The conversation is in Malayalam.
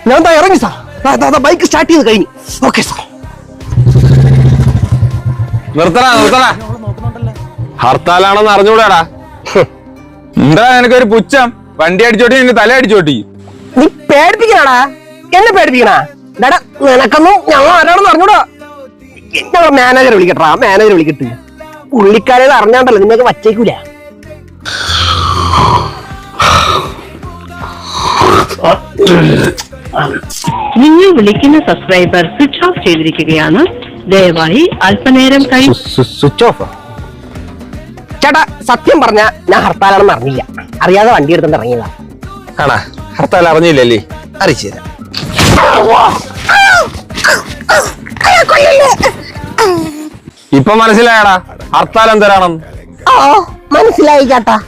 ഞാൻ ഇറങ്ങി സാർ. ബൈക്ക് സ്റ്റാർട്ട് ചെയ്ത് കഴിഞ്ഞു. Okay sir. നിർത്തണ ഹർത്താലാണെന്ന് അറിഞ്ഞൂടാടാ. എന്താ നിനക്കൊരു പുച്ഛം? വണ്ടി അടിച്ചോട്ടി നിന്റെ തല അടിച്ചോട്ടി. നീ പേടിപ്പിക്കണാടാ. എന്നെ പേടിപ്പിക്കണ നിനക്കൊന്നും ഞങ്ങൾ ആരാണെന്ന് അറിഞ്ഞൂടാ. ഞങ്ങൾ മാനേജർ വിളിക്കട്ടാ. മാനേജർ വിളിക്കട്ടെ. പുള്ളിക്കാരത് അറിഞ്ഞാണ്ടല്ലോ നിങ്ങൾക്ക് വച്ചേക്കൂല. നിങ്ങൾ വിളിക്കുന്ന സബ്സ്ക്രൈബർ സ്വിച്ച് ഓഫ് ചെയ്തിരിക്കുകയാണ്. ദയവായി അല്പനേരം സ്വിച്ച് ഓഫ്. ചേട്ടാ സത്യം പറഞ്ഞ ഞാൻ ഹർത്താലാണെന്ന് അറിഞ്ഞില്ല. അറിയാതെ വണ്ടി എടുത്തോണ്ട് ഇറങ്ങിയതാ. ആണാ? ഹർത്താൽ അറിഞ്ഞില്ലല്ലേ? അറിയിച്ചു തരാം. ഇപ്പൊ മനസ്സിലായടാ ഹർത്താൽ എന്തരാണെന്ന്? മനസ്സിലായി ചേട്ടാ.